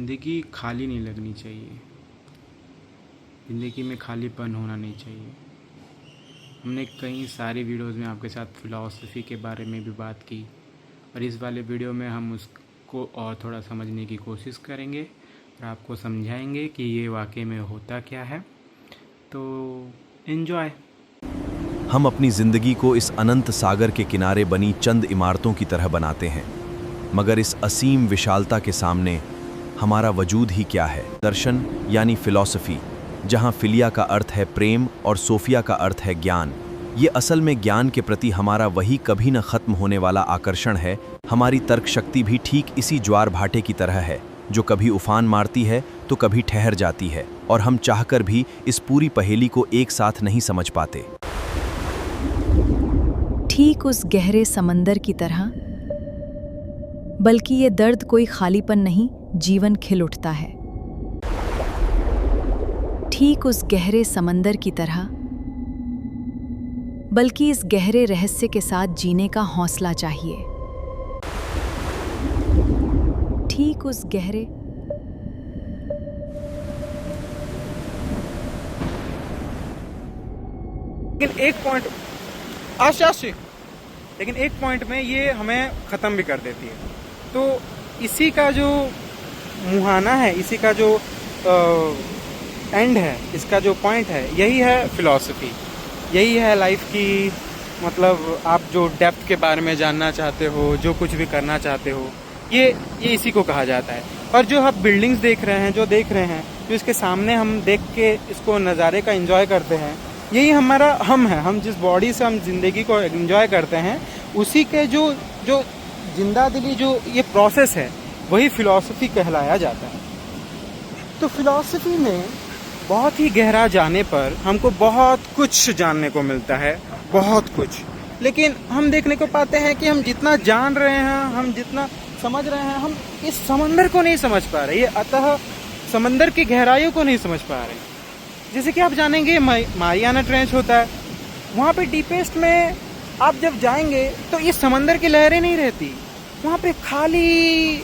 ज़िंदगी खाली नहीं लगनी चाहिए। ज़िंदगी में खालीपन होना नहीं चाहिए। हमने कई सारी वीडियोस में आपके साथ फ़िलॉसफी के बारे में भी बात की और इस वाले वीडियो में हम उसको और थोड़ा समझने की कोशिश करेंगे और आपको समझाएंगे कि ये वाकई में होता क्या है। तो एन्जॉय। हम अपनी जिंदगी को इस अनंत सागर के किनारे बनी चंद इमारतों की तरह बनाते हैं, मगर इस असीम विशालता के सामने हमारा वजूद ही क्या है। दर्शन यानी फिलॉसफी, जहाँ फिलिया का अर्थ है प्रेम और सोफिया का अर्थ है ज्ञान, ये असल में ज्ञान के प्रति हमारा वही कभी न खत्म होने वाला आकर्षण है। हमारी तर्क शक्ति भी ठीक इसी ज्वार भाटे की तरह है, जो कभी उफान मारती है तो कभी ठहर जाती है, और हम चाहकर भी इस पूरी पहेली को एक साथ नहीं समझ पाते। ठीक उस गहरे समंदर की तरह, बल्कि ये दर्द कोई खालीपन नहीं, जीवन खिल उठता है। ठीक उस गहरे समंदर की तरह, बल्कि इस गहरे रहस्य के साथ जीने का हौसला चाहिए। ठीक उस गहरे लेकिन एक पॉइंट लेकिन एक पॉइंट में ये हमें ख़त्म भी कर देती है। तो इसी का जो मुहाना है, इसी का जो एंड है, इसका जो पॉइंट है, यही है फिलॉसफी। यही है लाइफ की, मतलब आप जो डेप्थ के बारे में जानना चाहते हो, जो कुछ भी करना चाहते हो, ये इसी को कहा जाता है। और जो आप बिल्डिंग्स देख रहे हैं, जो इसके सामने हम देख के इसको नज़ारे का एंजॉय करते हैं, यही हमारा हम है। हम जिस बॉडी से हम ज़िंदगी को एंजॉय करते हैं, उसी के जो जिंदा दिली जो ये प्रोसेस है, वही फिलॉसफी कहलाया जाता है। तो फिलॉसफी में बहुत ही गहरा जाने पर हमको बहुत कुछ जानने को मिलता है, बहुत कुछ। लेकिन हम देखने को पाते हैं कि हम जितना जान रहे हैं, हम जितना समझ रहे हैं, हम इस समंदर को नहीं समझ पा रहे। ये अतः समंदर की गहराइयों को नहीं समझ पा रहे। जैसे कि आप जानेंगे मारियाना ट्रेंच होता है, वहाँ पे डीपेस्ट में आप जब जाएंगे तो इस समंदर की लहरें नहीं रहती, वहाँ पे खाली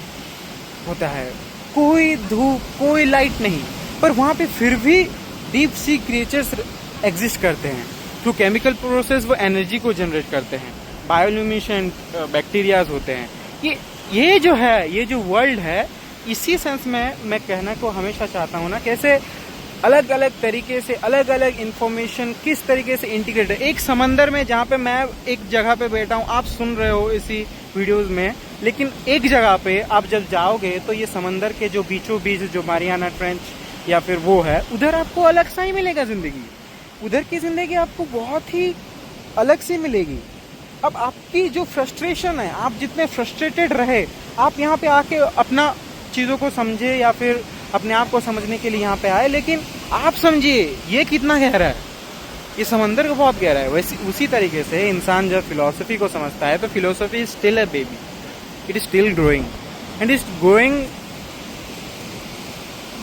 होता है, कोई धूप, कोई लाइट नहीं, पर वहाँ पे फिर भी डीप सी क्रिएचर्स एग्जिस्ट करते हैं। थ्रू केमिकल प्रोसेस वो एनर्जी को जनरेट करते हैं, बायोल्यूमिनेसेंट बैक्टीरियाज होते हैं। ये जो है, ये जो वर्ल्ड है, इसी सेंस में मैं कहने को हमेशा चाहता हूँ ना, कैसे अलग अलग तरीके से अलग अलग इंफॉर्मेशन किस तरीके से इंटीग्रेट है एक समंदर में, जहाँ पे मैं एक जगह पे बैठा हूँ, आप सुन रहे हो इसी वीडियोस में, लेकिन एक जगह पे आप जब जाओगे तो ये समंदर के जो बीचों बीच जो मारियाना ट्रेंच या फिर वो है, उधर आपको अलग सा ही मिलेगा ज़िंदगी। उधर की ज़िंदगी आपको बहुत ही अलग सी मिलेगी। अब आपकी जो फ्रस्ट्रेशन है, आप जितने फ्रस्ट्रेटेड रहे, आप यहाँ पे आके अपना चीज़ों को समझे या फिर अपने आप को समझने के लिए यहाँ पे आए, लेकिन आप समझिए ये कितना गहरा है, ये समंदर को बहुत गहरा है। वैसे उसी तरीके से इंसान जब फिलॉसफी को समझता है, तो philosophy is still a baby, it is still growing and is growing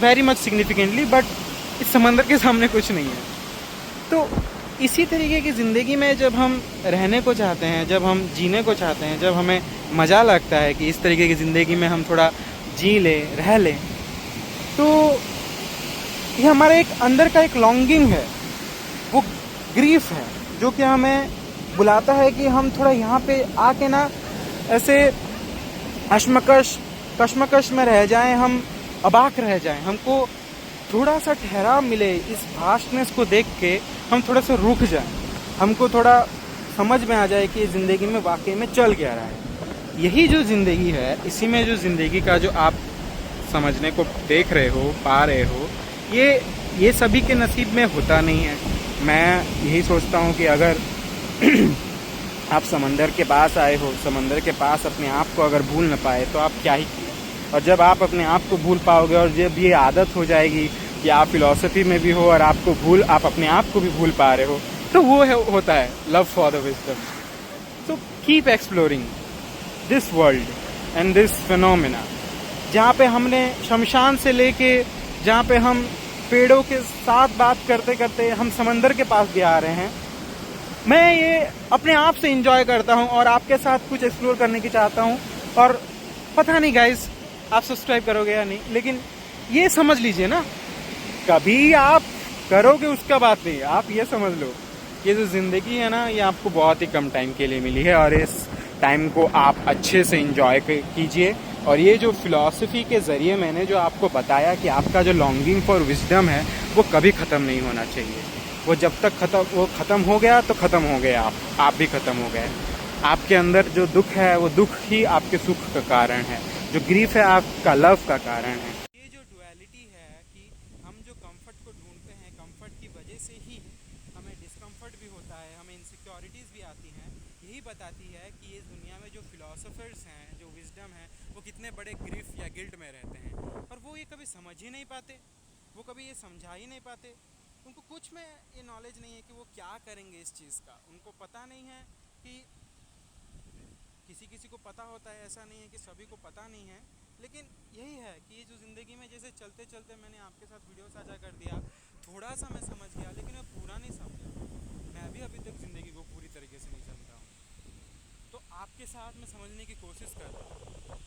very much significantly, but इस समंदर के सामने कुछ नहीं है। तो इसी तरीके की ज़िंदगी में जब हम रहने को चाहते हैं, जब हम जीने को चाहते हैं, जब हमें मज़ा लगता है कि इस तरीके की ज़िंदगी में हम थोड़ा जी लें, रह लें, तो ये हमारे एक अंदर का एक लॉन्गिंग है, वो ग्रीफ है, जो कि हमें बुलाता है कि हम थोड़ा यहाँ पे आके ना ऐसे कश्मकश में रह जाएं, हम अबाक रह जाएं, हमको थोड़ा सा ठहराव मिले, इस वास्टनेस को देख के हम थोड़ा सा रुक जाएं, हमको थोड़ा समझ में आ जाए कि ज़िंदगी में वाकई में चल क्या रहा है। यही जो ज़िंदगी है, इसी में जो ज़िंदगी का जो आप समझने को देख रहे हो, पा रहे हो, ये सभी के नसीब में होता नहीं है। मैं यही सोचता हूँ कि अगर आप समंदर के पास आए हो, समंदर के पास अपने आप को अगर भूल न पाए, तो आप क्या ही किए। और जब आप अपने आप को भूल पाओगे और जब ये आदत हो जाएगी कि आप फिलॉसफी में भी हो और आप अपने आप को भी भूल पा रहे हो, तो वो होता है love for the wisdom. So keep exploring this world and this phenomena, जहाँ पे हमने शमशान से लेके, जहाँ पे हम पेड़ों के साथ बात करते करते हम समंदर के पास भी आ रहे हैं। मैं ये अपने आप से एंजॉय करता हूँ और आपके साथ कुछ एक्सप्लोर करने की चाहता हूँ। और पता नहीं गाइस, आप सब्सक्राइब करोगे या नहीं, लेकिन ये समझ लीजिए ना, कभी आप करोगे उसका बात नहीं, आप ये समझ लो ये जो ज़िंदगी है ना, ये आपको बहुत ही कम टाइम के लिए मिली है और इस टाइम को आप अच्छे से इंजॉय कीजिए। और ये जो फिलॉसफी के ज़रिए मैंने जो आपको बताया कि आपका जो लॉन्गिंग फॉर विजडम है वो कभी ख़त्म नहीं होना चाहिए। वो जब तक ख़त्म हो गया तो ख़त्म हो गया, आप भी ख़त्म हो गए। आपके अंदर जो दुख है वो दुख ही आपके सुख का कारण है, जो ग्रीफ है आपका लव का कारण है। ये जो डुअलिटी है कि हम जो कंफर्ट को ढूंढते हैं, कंफर्ट की वजह से ही हमें डिस्कम्फर्ट भी होता है, हमें इनसिक्योरिटीज़ भी आती हैं, यही बताती है कि इस दुनिया में जो फिलोसोफर्स हैं, जो विजडम है, वो कितने बड़े ग्रीफ या गिल्ट में रहते हैं। और वो ये कभी समझ ही नहीं पाते, वो कभी ये समझा ही नहीं पाते। उनको कुछ में ये नॉलेज नहीं है कि वो क्या करेंगे इस चीज़ का। उनको पता नहीं है कि किसी को पता होता है, ऐसा नहीं है कि सभी को पता नहीं है। लेकिन यही है कि ये जो ज़िंदगी में जैसे चलते चलते मैंने आपके साथ वीडियो साझा कर दिया, थोड़ा सा मैं समझ गया, लेकिन मैं पूरा नहीं समझा। मैं भी अभी तक ज़िंदगी को पूरी तरीके से नहीं समझा हूँ। तो आपके साथ मैं समझने की कोशिश कर रहा हूँ।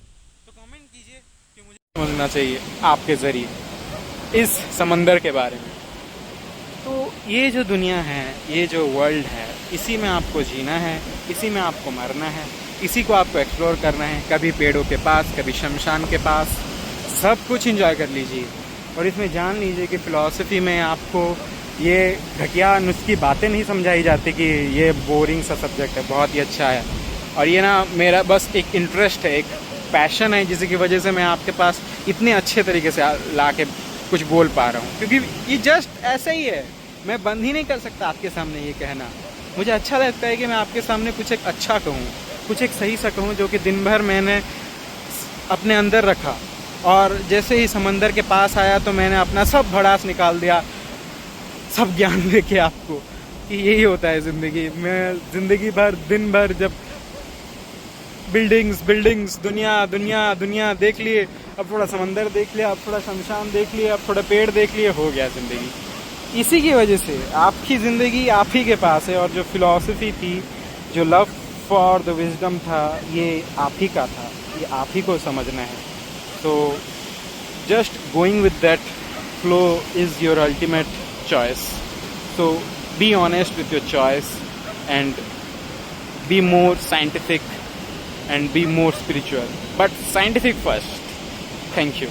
तो कमेंट कीजिए कि मुझे समझना चाहिए आपके ज़रिए इस समंदर के बारे में। तो ये जो दुनिया है, ये जो वर्ल्ड है, इसी में आपको जीना है, इसी में आपको मरना है, इसी को आपको एक्सप्लोर करना है। कभी पेड़ों के पास, कभी शमशान के पास, सब कुछ एंजॉय कर लीजिए। और इसमें जान लीजिए कि फ़िलॉसफी में आपको ये घटिया नुस्खी बातें नहीं समझाई जाती कि ये बोरिंग सा सब्जेक्ट है, बहुत ही अच्छा है। और ये ना मेरा बस एक इंटरेस्ट है, एक पैशन है, जिसकी वजह से मैं आपके पास इतने अच्छे तरीके से ला के कुछ बोल पा रहा हूँ, क्योंकि ये जस्ट ऐसा ही है। मैं बंद ही नहीं कर सकता आपके सामने ये कहना। मुझे अच्छा लगता है कि मैं आपके सामने कुछ एक अच्छा कहूँ, कुछ एक सही सा कहूँ, जो कि दिन भर मैंने अपने अंदर रखा और जैसे ही समंदर के पास आया तो मैंने अपना सब भड़ास निकाल दिया, सब ज्ञान दे के आपको कि यही होता है ज़िंदगी। मैं ज़िंदगी भर दिन भर जब बिल्डिंग्स दुनिया देख लिए, अब थोड़ा समंदर देख लिया, अब थोड़ा शमशान देख लिया, अब थोड़ा पेड़ देख लिए, हो गया ज़िंदगी। इसी की वजह से आपकी ज़िंदगी आप ही के पास है। और जो फिलॉसफी थी, जो लव फॉर द विजडम था, ये आप ही का था, ये आप ही को समझना है। तो just going with that flow is your ultimate choice. So be honest with your choice and be more scientific and be more spiritual, but scientific first. Thank you.